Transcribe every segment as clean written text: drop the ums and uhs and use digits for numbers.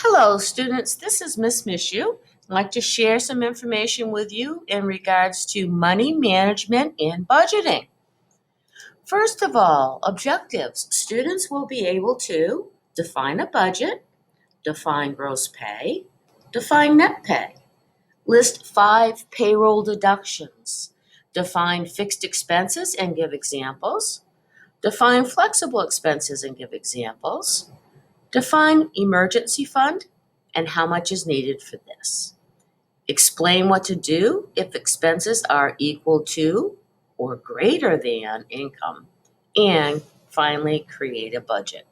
Hello, students. This is Miss Mishu. I'd like to share some information with you in regards to money management and budgeting. First of all, objectives. Students will be able to define a budget, define gross pay, define net pay, list 5 payroll deductions, define fixed expenses and give examples, define flexible expenses and give examples, define emergency fund and how much is needed for this. Explain what to do if expenses are equal to or greater than income. And finally, create a budget.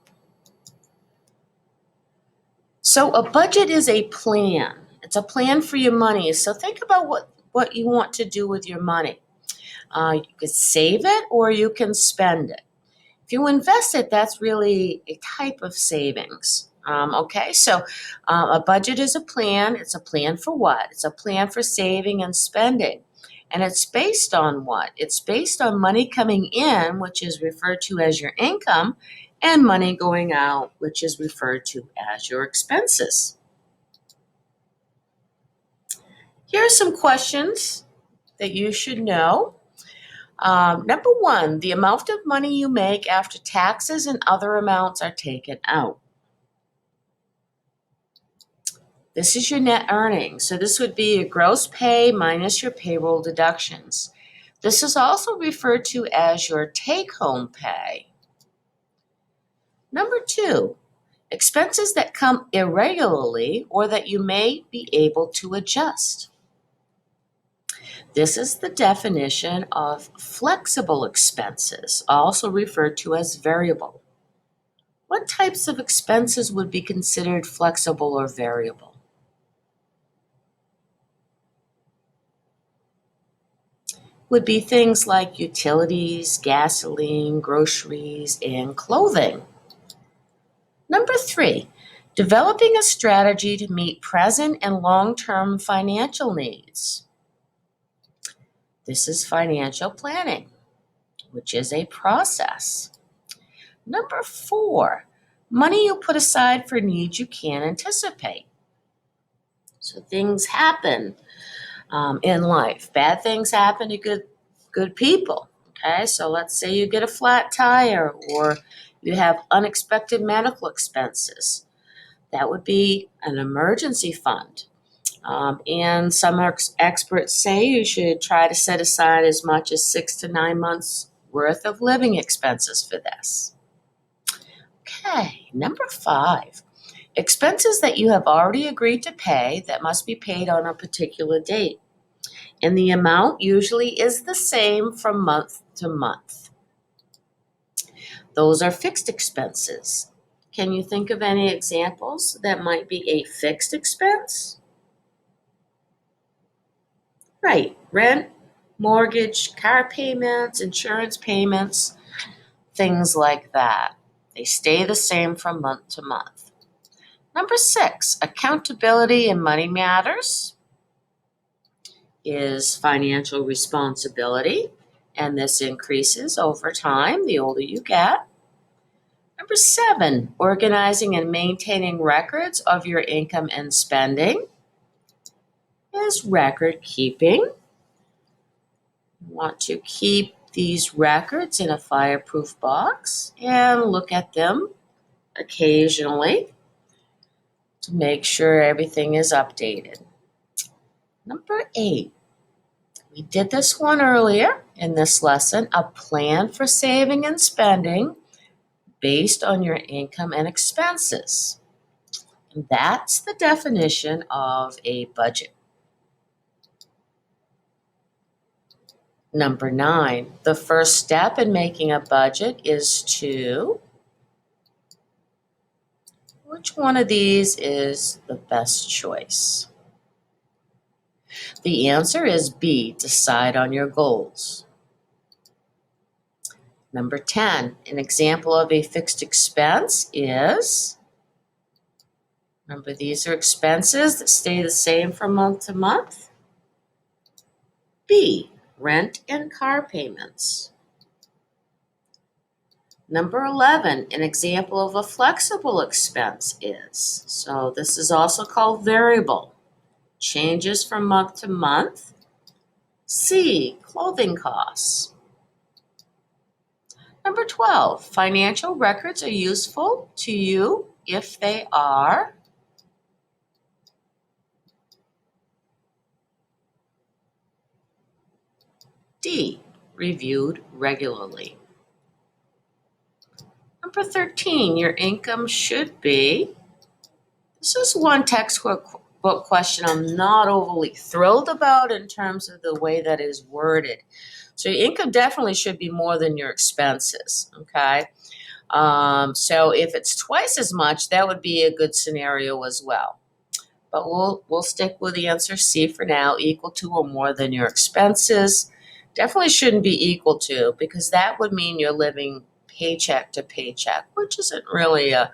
So a budget is a plan. It's a plan for your money. So think about what you want to do with your money. You could save it or you can spend it. If you invest it, that's really a type of savings. So a budget is a plan. It's a plan for what? It's a plan for saving and spending. And it's based on what? It's based on money coming in, which is referred to as your income, and money going out, which is referred to as your expenses. Here are some questions that you should know. Number 1, the amount of money you make after taxes and other amounts are taken out. This is your net earnings. So this would be your gross pay minus your payroll deductions. This is also referred to as your take-home pay. Number 2, expenses that come irregularly or that you may be able to adjust. This is the definition of flexible expenses, also referred to as variable. What types of expenses would be considered flexible or variable? Would be things like utilities, gasoline, groceries, and clothing. Number 3, developing a strategy to meet present and long-term financial needs. This is financial planning, which is a process. Number 4, money you put aside for needs you can't anticipate. So things happen in life. Bad things happen to good people. Okay, so let's say you get a flat tire or you have unexpected medical expenses. That would be an emergency fund. And some experts say you should try to set aside as much as 6 to 9 months worth of living expenses for this. Okay, number 5, expenses that you have already agreed to pay that must be paid on a particular date. And the amount usually is the same from month to month. Those are fixed expenses. Can you think of any examples that might be a fixed expense? Right, rent, mortgage, car payments, insurance payments, things like that. They stay the same from month to month. Number 6, accountability in money matters is financial responsibility, and this increases over time the older you get. Number 7, organizing and maintaining records of your income and spending is record keeping. You want to keep these records in a fireproof box and look at them occasionally to make sure everything is updated. Number 8, we did this one earlier in this lesson, a plan for saving and spending based on your income and expenses. And that's the definition of a budget. Number 9, the first step in making a budget is to, which one of these is the best choice? The answer is B, decide on your goals. Number 10, an example of a fixed expense is, remember these are expenses that stay the same from month to month. B, rent and car payments. Number 11, an example of a flexible expense is, so this is also called variable, changes from month to month. C, clothing costs. Number 12, financial records are useful to you if they are D, reviewed regularly. Number 13, your income should be, this is one textbook question I'm not overly thrilled about in terms of the way that is worded. So your income definitely should be more than your expenses, okay? So if it's twice as much, that would be a good scenario as well. But we'll stick with the answer C for now, equal to or more than your expenses. Definitely shouldn't be equal to, because that would mean you're living paycheck to paycheck, which isn't really a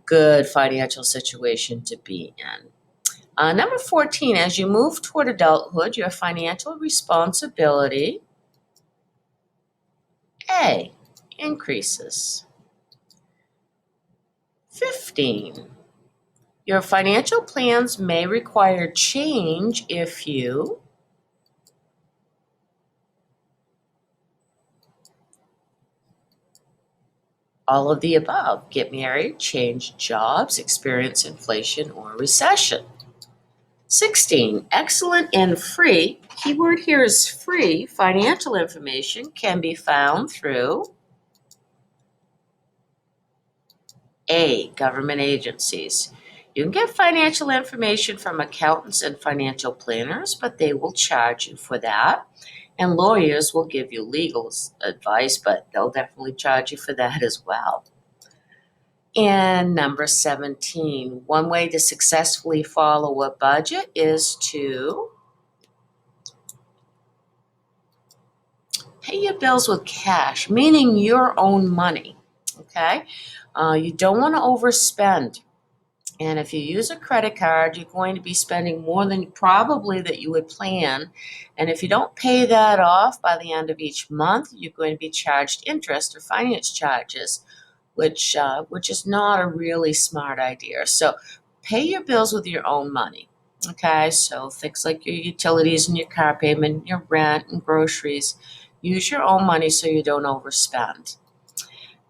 good financial situation to be in. Number 14, as you move toward adulthood, your financial responsibility, A, increases. 15, your financial plans may require change if you all of the above, get married, change jobs, experience inflation or recession. 16, excellent and free, keyword here is free, financial information can be found through A, government agencies. You can get financial information from accountants and financial planners, but they will charge you for that. And lawyers will give you legal advice, but they'll definitely charge you for that as well. And number 17, one way to successfully follow a budget is to pay your bills with cash, meaning your own money, okay? You don't want to overspend. And if you use a credit card, you're going to be spending more than probably that you would plan. And if you don't pay that off by the end of each month, you're going to be charged interest or finance charges, which is not a really smart idea. So pay your bills with your own money. Okay, so things like your utilities and your car payment, your rent and groceries, use your own money so you don't overspend.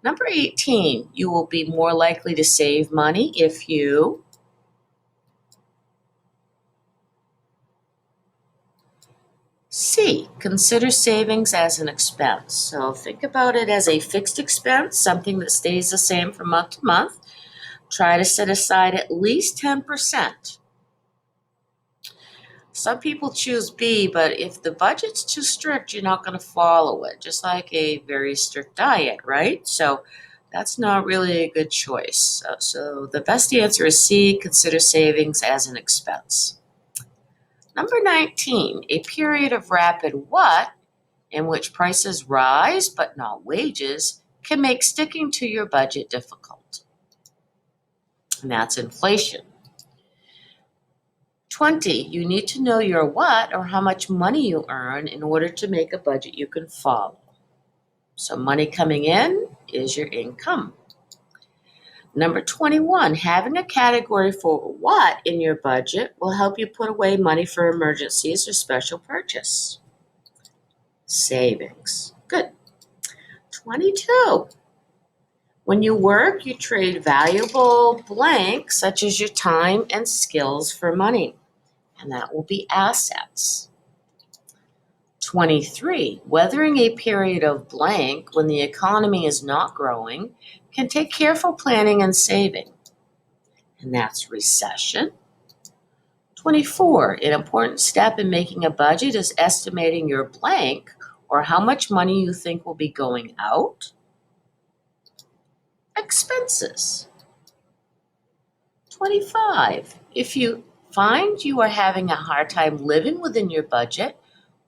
Number 18, you will be more likely to save money if you C, consider savings as an expense. So think about it as a fixed expense, something that stays the same from month to month. Try to set aside at least 10%. Some people choose B, but if the budget's too strict, you're not going to follow it, just like a very strict diet, right? So that's not really a good choice. So the best answer is C, consider savings as an expense. Number 19, a period of rapid what, in which prices rise but not wages, can make sticking to your budget difficult. And that's inflation. 20, you need to know your what or how much money you earn in order to make a budget you can follow. So money coming in is your income. Number 21, having a category for what in your budget will help you put away money for emergencies or special purchase. Savings. Good. 22, when you work, you trade valuable blank, such as your time and skills, for money, and that will be assets. 23, weathering a period of blank when the economy is not growing can take careful planning and saving, and that's recession. 24, an important step in making a budget is estimating your blank or how much money you think will be going out. Expenses. 25, if you find you are having a hard time living within your budget,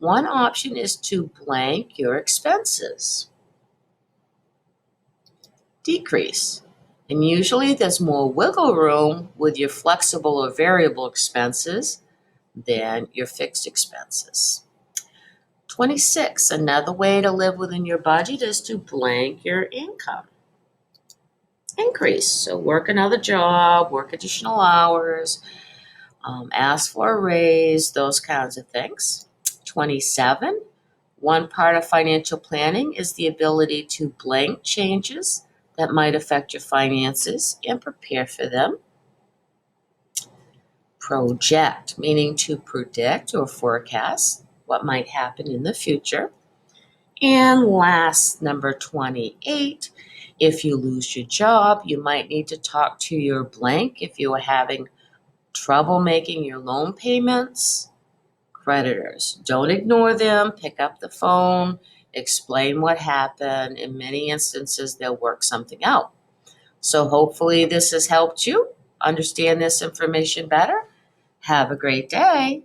one option is to blank your expenses. Decrease. And usually there's more wiggle room with your flexible or variable expenses than your fixed expenses. 26, another way to live within your budget is to blank your income increase. So work another job, work additional hours, ask for a raise, those kinds of things. 27, one part of financial planning is the ability to blank changes that might affect your finances and prepare for them. Project, meaning to predict or forecast what might happen in the future. And last, number 28, if you lose your job, you might need to talk to your blank if you are having trouble making your loan payments. Creditors, don't ignore them, pick up the phone, explain what happened. In many instances, they'll work something out. So hopefully this has helped you understand this information better. Have a great day.